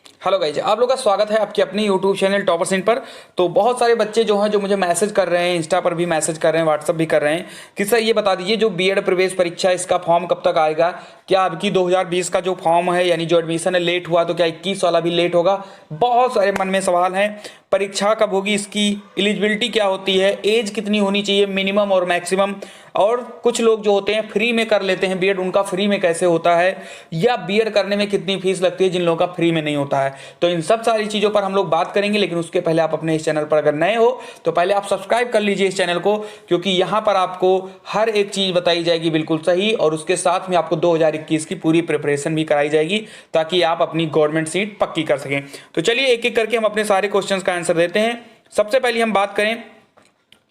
Hello guys, आप लोग का स्वागत है आपके अपने यूट्यूब चैनल टॉपर्स इन पर। तो बहुत सारे बच्चे जो हैं जो मुझे मैसेज कर रहे हैं, इंस्टा पर भी मैसेज कर रहे हैं, व्हाट्सअप भी कर रहे हैं कि सर ये बता दीजिए जो बीएड प्रवेश परीक्षा इसका फॉर्म कब तक आएगा। क्या आपकी 2020 का जो फॉर्म है यानी जो एडमिशन है लेट हुआ तो क्या 21 वाला भी लेट होगा। बहुत सारे मन में सवाल हैं। परीक्षा कब होगी, इसकी एलिजिबिलिटी क्या होती है, एज कितनी होनी चाहिए मिनिमम और मैक्सिमम, और कुछ लोग जो होते हैं फ्री में कर लेते हैं बीएड, उनका फ्री में कैसे होता है, या बीएड करने में कितनी फीस लगती है जिन लोगों का फ्री में नहीं होता है। तो इन सब सारी चीज़ों पर हम लोग बात करेंगे, लेकिन उसके पहले आप अपने इस चैनल पर अगर नए हो तो पहले आप सब्सक्राइब कर लीजिए इस चैनल को, क्योंकि यहाँ पर आपको हर एक चीज़ बताई जाएगी बिल्कुल सही, और उसके साथ में आपको 2021 की पूरी प्रिपरेशन भी कराई जाएगी ताकि आप अपनी गवर्नमेंट सीट पक्की कर सकें। तो चलिए एक एक करके हम अपने सारे क्वेश्चंस का आंसर देते हैं। सबसे पहले हम बात करें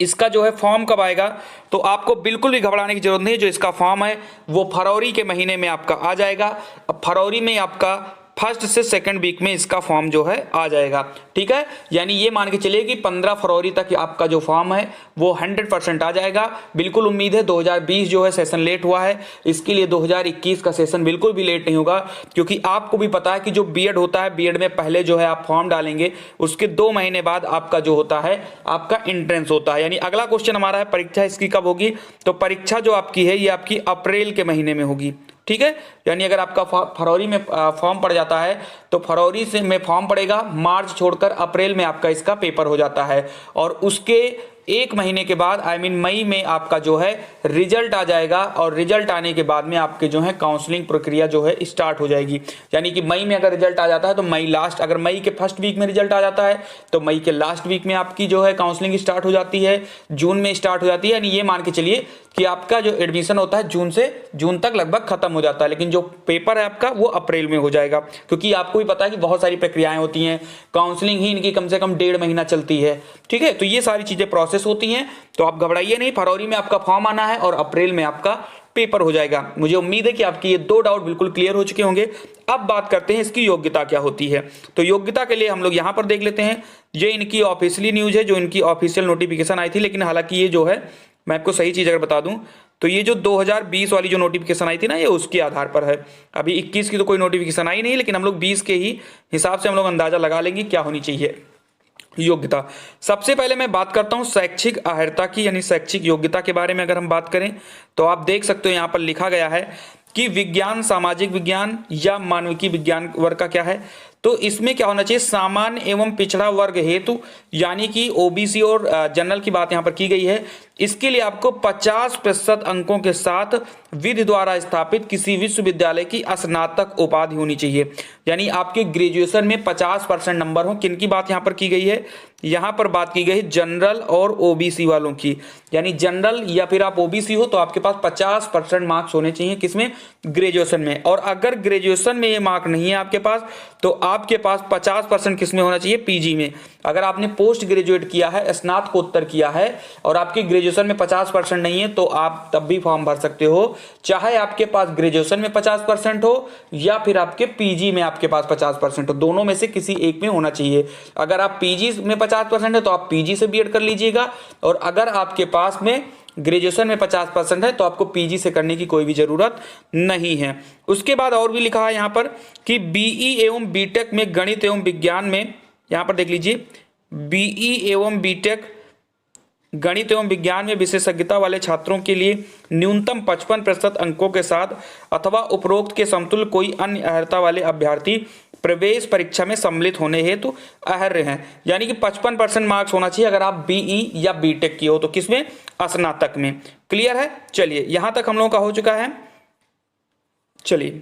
इसका जो है फॉर्म कब आएगा, तो आपको बिल्कुल भी घबराने की जरूरत नहीं। जो इसका फॉर्म है वो फरवरी के महीने में आपका आ जाएगा। अब फरवरी में आपका फर्स्ट से सेकंड वीक में इसका फॉर्म जो है आ जाएगा, ठीक है। यानी ये मान के चलिए कि 15 फरवरी तक आपका जो फॉर्म है वो 100% आ जाएगा। बिल्कुल उम्मीद है 2020 जो है सेशन लेट हुआ है, इसके लिए 2021 का सेशन बिल्कुल भी लेट नहीं होगा, क्योंकि आपको भी पता है कि जो बीएड होता है, बीएड में पहले जो है आप फॉर्म डालेंगे, उसके 2 महीने बाद आपका जो होता है आपका एंट्रेंस होता है। यानी अगला क्वेश्चन हमारा है परीक्षा इसकी कब होगी, तो परीक्षा जो आपकी है ये आपकी अप्रैल के महीने में होगी, ठीक है। यानी अगर आपका फरवरी में फॉर्म पड़ जाता है तो फरवरी से में फॉर्म पड़ेगा, मार्च छोड़कर अप्रैल में आपका इसका पेपर हो जाता है, और उसके 1 महीने के बाद मई में आपका जो है रिजल्ट आ जाएगा, और रिजल्ट आने के बाद में आपके जो है काउंसलिंग प्रक्रिया जो है स्टार्ट हो जाएगी। यानी कि मई में अगर रिजल्ट आ जाता है तो मई लास्ट, अगर मई के फर्स्ट वीक में रिजल्ट आ जाता है तो मई के लास्ट वीक में आपकी जो है काउंसलिंग स्टार्ट हो जाती है, जून में स्टार्ट हो जाती है। यानी ये मान के चलिए कि आपका जो एडमिशन होता है जून से जून तक लगभग खत्म हो जाता है, लेकिन जो पेपर है आपका वो अप्रैल में हो जाएगा, क्योंकि आपको भी पता है कि बहुत सारी प्रक्रियाएं होती हैं, काउंसलिंग ही इनकी कम से कम 1.5 महीना चलती है, ठीक है। तो ये सारी चीजें प्रोसेस होती हैं, तो आप घबराइए नहीं। फरवरी में आपका फॉर्म आना है और अप्रैल में आपका पेपर हो जाएगा। मुझे उम्मीद है कि आपकी ये 2 डाउट बिल्कुल क्लियर हो चुके होंगे। अब बात करते हैं इसकी योग्यता क्या होती है। तो योग्यता के लिए हम लोग यहां पर देख लेते हैं, ये इनकी ऑफिशियली न्यूज है, जो इनकी ऑफिशियल नोटिफिकेशन आई थी, लेकिन हालांकि ये जो है मैं आपको सही चीज अगर बता दूं तो ये जो 2020 वाली जो नोटिफिकेशन आई थी ना, ये उसके आधार पर है। अभी 21 की तो कोई नोटिफिकेशन आई नहीं, लेकिन हम लोग 20 के ही हिसाब से हम लोग अंदाजा लगा लेंगे क्या होनी चाहिए योग्यता। सबसे पहले मैं बात करता हूं शैक्षिक अर्हता की, यानी शैक्षिक योग्यता के बारे में अगर हम बात करें तो आप देख सकते हो यहां पर लिखा गया है कि विज्ञान, सामाजिक विज्ञान या मानविकी विज्ञान वर्ग का क्या है, तो इसमें क्या होना चाहिए, सामान्य एवं पिछड़ा वर्ग हेतु, यानी कि ओबीसी और जनरल की बात यहां पर की गई है। इसके लिए आपको 50% अंकों के साथ विधि द्वारा स्थापित किसी विश्वविद्यालय की स्नातक उपाधि होनी चाहिए। यानी आपके ग्रेजुएशन में 50% नंबर हो। किन की बात यहां पर की गई है, यहां पर बात की गई जनरल और ओबीसी वालों की। यानी जनरल या फिर आप ओबीसी हो तो आपके पास 50% मार्क्स होने चाहिए, किसमें, ग्रेजुएशन में। और अगर ग्रेजुएशन में ये मार्क नहीं है आपके पास तो आपके पास 50% किसमें होना चाहिए, पीजी में। अगर आपने पोस्ट ग्रेजुएट किया है, स्नातकोत्तर किया है, और आपकी ग्रेजुएशन में 50% नहीं है तो आप तब भी फॉर्म भर सकते हो, चाहे आपके पास ग्रेजुएशन में 50% हो या फिर आपके पीजी में आपके पास 50% हो, दोनों में से किसी एक में होना चाहिए। अगर आप पीजी में 50% है तो आप पीजी से बीएड कर लीजिएगा, और अगर आपके पास में ग्रेजुएशन में 50% है तो आपको पीजी से करने की कोई भी जरूरत नहीं है। उसके बाद और भी लिखा है यहां पर कि बीई एवं बीटेक में गणित एवं विज्ञान में, यहां पर देख लीजिए, बीई एवं बीटेक गणित एवं विज्ञान में विशेषज्ञता वाले छात्रों के लिए न्यूनतम 55% अंकों के साथ अथवा उपरोक्त के समतुल्य कोई अन्य अर्हता वाले अभ्यर्थी प्रवेश परीक्षा में सम्मिलित होने हेतु अर्ह हैं। यानी कि 55% मार्क्स होना चाहिए अगर आप बीई या बीटेक की हो, तो किसमें, स्नातक में। क्लियर है। चलिए यहां तक हम लोगों का हो चुका है। चलिए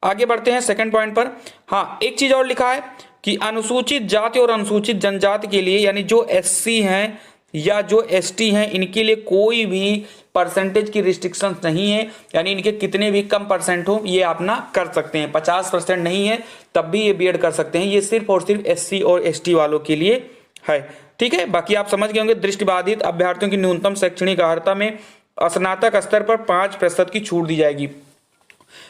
आगे बढ़ते हैं सेकंड पॉइंट पर। हाँ, एक चीज और लिखा है कि अनुसूचित जाति और अनुसूचित जनजाति के लिए, यानी जो एससी हैं या जो एसटी हैं, इनके लिए कोई भी परसेंटेज की रिस्ट्रिक्शंस नहीं है। यानी इनके कितने भी कम परसेंट हो ये आप ना कर सकते हैं, 50% नहीं है तब भी ये बीएड कर सकते हैं। ये सिर्फ और सिर्फ एससी और एसटी वालों के लिए है, ठीक है। बाकी आप समझ गए होंगे, दृष्टिबाधित अभ्यर्थियों की न्यूनतम शैक्षणिक अर्हता में स्नातक स्तर पर 5% की छूट दी जाएगी।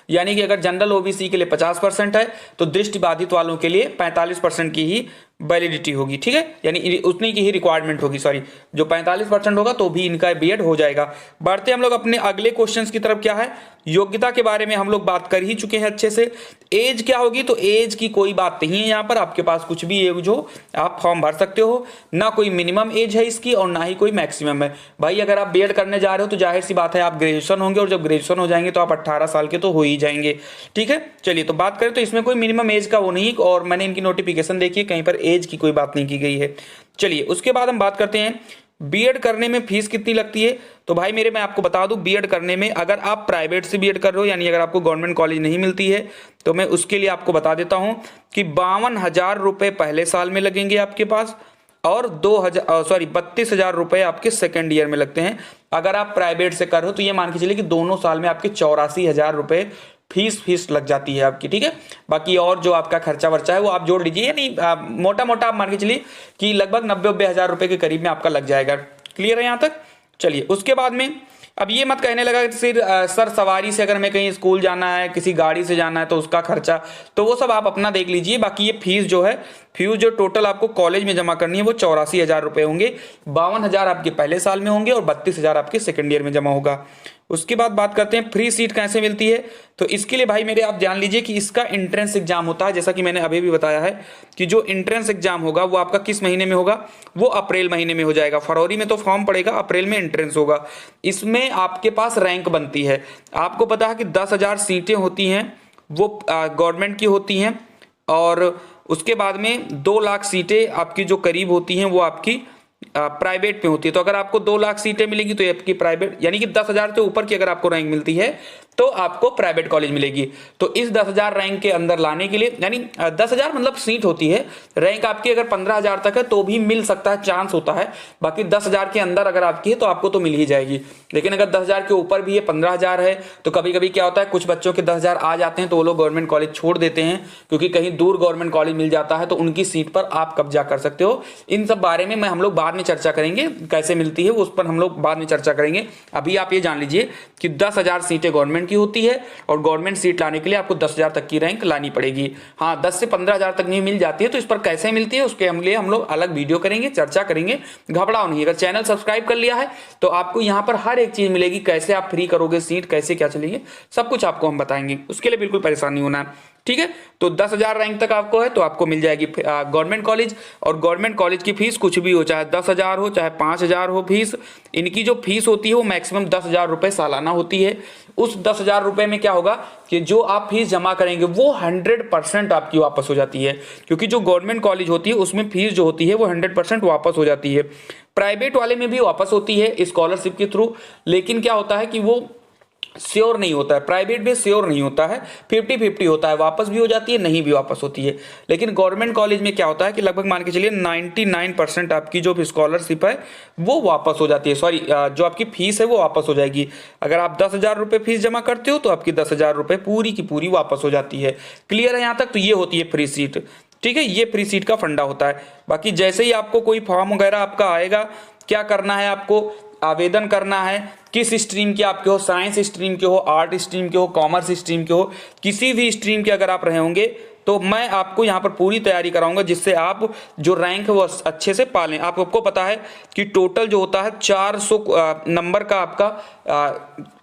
यानी कि अगर जनरल ओबीसी के लिए 50% है तो दृष्टिबाधित वालों के लिए 45% की ही वैलिडिटी होगी, ठीक है, यानी उतनी की ही रिक्वायरमेंट होगी, सॉरी, जो 45% होगा तो भी इनका बीएड हो जाएगा। बढ़ते हम लोग अपने अगले क्वेश्चंस की तरफ। क्या है, योग्यता के बारे में हम लोग बात कर ही चुके हैं अच्छे से। एज क्या होगी, तो एज की कोई बात नहीं है, यहाँ पर आपके पास कुछ भी एज हो आप फॉर्म भर सकते हो, ना कोई मिनिमम एज है इसकी और ना ही कोई मैक्सिमम है। भाई अगर आप बीएड करने जा रहे हो तो जाहिर सी बात है आप ग्रेजुएशन होंगे, और जब ग्रेजुएशन हो जाएंगे तो आप 18 साल के तो हो ही जाएंगे, ठीक है। चलिए, तो बात करें तो इसमें कोई मिनिमम एज का वो नहीं, और मैंने इनकी नोटिफिकेशन देखी है, कहीं पर एज की कोई बात नहीं की गई है। चलिए, उसके बाद हम बात करते हैं बीएड करने में फीस कितनी लगती है। तो भाई मेरे, मैं आपको बता दूं, बीएड करने में अगर आप प्राइवेट से बीएड कर रहे हो, यानी अगर आपको गवर्नमेंट कॉलेज नहीं मिलती है, तो मैं उसके लिए आपको बता देता हूं कि 52,000 रुपए पहले साल में लगेंगे आपके पास, और 32,000 रुपए आपके सेकेंड ईयर में लगते हैं। अगर आप प्राइवेट से कर रहे हो तो ये मान के चलिए कि दोनों साल में आपके 84,000 रुपए फीस लग जाती है आपकी, ठीक है। बाकी और जो आपका खर्चा वर्चा है वो आप जोड़ लीजिए, यानी मोटा मोटा आप मान के चलिए कि लगभग 90-90 हजार रुपए के करीब में आपका लग जाएगा। क्लियर है यहाँ तक। चलिए, उसके बाद में अब ये मत कहने लगा कि सिर सर सवारी से अगर हमें कहीं स्कूल जाना है, किसी गाड़ी से जाना है तो उसका खर्चा, तो वो सब आप अपना देख लीजिए। बाकी ये फीस जो टोटल आपको कॉलेज में जमा करनी है वो 84,000 रुपए होंगे। 52,000 आपके पहले साल में होंगे और 32,000 आपके सेकंड ईयर में जमा होगा। उसके बाद बात करते हैं फ्री सीट कैसे मिलती है। तो इसके लिए भाई मेरे आप जान लीजिए कि इसका एंट्रेंस एग्जाम होता है, जैसा कि मैंने अभी भी बताया है कि जो एंट्रेंस एग्जाम होगा वो आपका किस महीने में होगा, वो अप्रैल महीने में हो जाएगा। फरवरी में तो फॉर्म पड़ेगा, अप्रैल में एंट्रेंस होगा। इसमें आपके पास रैंक बनती है। आपको पता है कि 10,000 सीटें होती हैं, वो गवर्नमेंट की होती हैं, और उसके बाद में 2 लाख सीटें आपकी जो करीब होती हैं वो आपकी प्राइवेट में होती है। तो अगर आपको 2 लाख सीटें मिलेंगी तो आपकी प्राइवेट, यानी कि 10,000 से ऊपर की अगर आपको रैंक मिलती है तो आपको प्राइवेट कॉलेज मिलेगी। तो इस 10,000 रैंक के अंदर लाने के लिए, यानी 10,000 मतलब सीट होती है, रैंक आपकी अगर 15,000 तक है तो भी मिल सकता है, चांस होता है। बाकी 10,000 के अंदर अगर आपकी है तो आपको तो मिल ही जाएगी। लेकिन अगर 10,000 के ऊपर भी है, 15,000 है, तो कभी कभी क्या होता है, कुछ बच्चों के 10,000 आ जाते हैं तो वो लोग गवर्नमेंट कॉलेज छोड़ देते हैं, क्योंकि कहीं दूर गवर्नमेंट कॉलेज मिल जाता है तो उनकी सीट पर आप कब्जा कर सकते हो। इन सब बारे में हम लोग बाद में चर्चा करेंगे, कैसे मिलती है उस पर हम लोग बाद में चर्चा करेंगे। अभी आप ये जान लीजिए कि 10,000 सीटें गवर्नमेंट की होती है, और गवर्नमेंट सीट लाने के लिए आपको 10,000 तक की रैंक लानी पड़ेगी। हाँ, 10 से 15,000 तक नहीं मिल जाती है, तो इस पर कैसे मिलती है उसके लिए हम लोग अलग वीडियो करेंगे, चर्चा करेंगे। घबराओ नहीं, अगर चैनल सब्सक्राइब कर लिया है तो आपको यहाँ पर हर एक चीज मिलेगी, कैसे आप फ्री करोगे सीट, कैसे क्या चलेंगे, सब कुछ आपको हम बताएंगे। उसके लिए बिल्कुल परेशान नहीं होना है, ठीक है। तो 10,000 रैंक तक आपको है तो आपको मिल जाएगी गवर्नमेंट कॉलेज। और गवर्नमेंट कॉलेज की फीस कुछ भी हो, चाहे 10,000 हो चाहे 5,000 हो फीस, इनकी जो फीस होती है वो मैक्सिमम 10,000 रुपए सालाना होती है। उस 10,000 रुपए में क्या होगा कि जो आप फीस जमा करेंगे वो 100% आपकी वापस हो जाती है, क्योंकि जो गवर्नमेंट कॉलेज होती है उसमें फीस जो होती है वो 100% वापस हो जाती है। प्राइवेट वाले में भी वापस होती है स्कॉलरशिप के थ्रू, लेकिन क्या होता है कि वो श्योर नहीं होता है, प्राइवेट में श्योर नहीं होता है, 50-50 होता है, वापस भी हो जाती है, नहीं भी वापस होती है। लेकिन गवर्नमेंट कॉलेज में क्या होता है कि लगभग मान के चलिए 99% आपकी जो स्कॉलरशिप है वो वापस हो जाती है, सॉरी जो आपकी फीस है वो वापस हो जाएगी। अगर आप 10,000 रुपये फीस जमा करते हो तो आपकी 10,000 रुपये पूरी की पूरी वापस हो जाती है। क्लियर है यहाँ तक। तो ये होती है फ्री सीट, ठीक है, ये फ्री सीट का फंडा होता है। बाकी जैसे ही आपको कोई फॉर्म वगैरह आपका आएगा, क्या करना है, आपको आवेदन करना है, किस स्ट्रीम के आपके हो, साइंस स्ट्रीम के हो, आर्ट स्ट्रीम के हो, कॉमर्स स्ट्रीम के हो, किसी भी स्ट्रीम के अगर आप रहे होंगे तो मैं आपको यहाँ पर पूरी तैयारी कराऊंगा, जिससे आप जो रैंक है वो अच्छे से पालें। आपको पता है कि टोटल जो होता है 400 नंबर का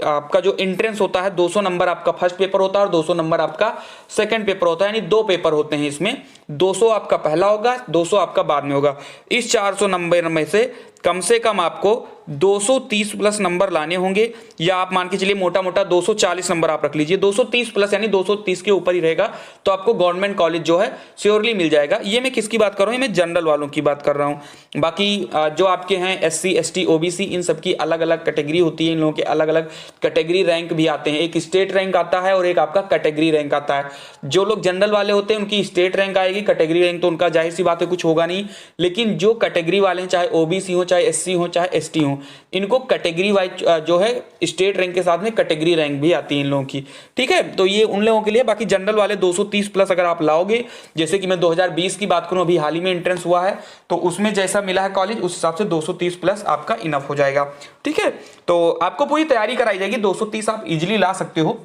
आपका जो एंट्रेंस होता है, 200 नंबर आपका फर्स्ट पेपर होता है और 200 नंबर आपका सेकंड पेपर होता है, यानी 2 पेपर होते हैं इसमें। 200 आपका पहला होगा, 200 आपका बाद में होगा। इस 400 नंबर में से कम आपको 230 प्लस नंबर लाने होंगे, या आप मान के चलिए मोटा मोटा 240 नंबर आप रख लीजिए, 230 प्लस यानी 230 के ऊपर ही रहेगा तो आपको गवर्नमेंट कॉलेज जो है श्योरली मिल जाएगा। ये मैं किसकी बात कर रहा हूँ, मैं जनरल वालों की बात कर रहा हूँ। बाकी जो आपके हैं SC ST OBC, इन सबकी अलग अलग कैटेगरी होती है, इन लोगों के अलग अलग कैटेगरी रैंक भी आते हैं। एक स्टेट रैंक आता है और एक आपका कैटेगरी रैंक आता है। जो लोग जनरल वाले होते हैं उनकी स्टेट रैंक आएगी, कैटेगरी रैंक तो उनका जाहिर सी बात है कुछ होगा नहीं। लेकिन जो कैटेगरी वाले हैं, चाहे OBC हो, चाहे SC हो, चाहे ST हो, इनको कैटेगरी वाइज जो है स्टेट रैंक के साथ में कैटेगरी रैंक भी आती है इन लोगों की, ठीक है। तो ये उन लोगों के लिए। बाकी जनरल वाले 230 प्लस अगर आप लाओगे, जैसे कि मैं 2020 की बात करूं, अभी हाल ही में एंट्रेंस हुआ है, तो उसमें जैसा मिला है कॉलेज उस हिसाब से 230 प्लस आपका इनफ हो जाएगा, ठीक है। तो आपको पूरी तैयारी कराई जाएगी, 230 आप इजिली ला सकते हो।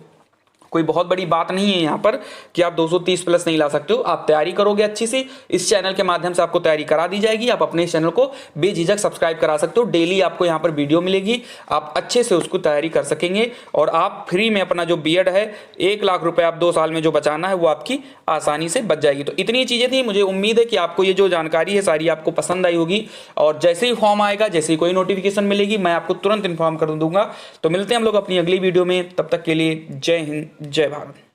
कोई बहुत बड़ी बात नहीं है यहाँ पर कि आप 230 प्लस नहीं ला सकते हो। आप तैयारी करोगे अच्छी सी, इस चैनल के माध्यम से आपको तैयारी करा दी जाएगी। आप अपने चैनल को बेझिझक सब्सक्राइब करा सकते हो। डेली आपको यहाँ पर वीडियो मिलेगी, आप अच्छे से उसको तैयारी कर सकेंगे और आप फ्री में अपना जो बीएड है 1 लाख रुपए आप 2 साल में जो बचाना है वो आपकी आसानी से बच जाएगी। तो इतनी चीज़ें थी। मुझे उम्मीद है कि आपको ये जो जानकारी है सारी आपको पसंद आई होगी और जैसे ही फॉर्म आएगा, जैसे ही कोई नोटिफिकेशन मिलेगी, मैं आपको तुरंत इन्फॉर्म कर दूंगा। तो मिलते हैं हम लोग अपनी अगली वीडियो में, तब तक के लिए जय हिंद जय भारत।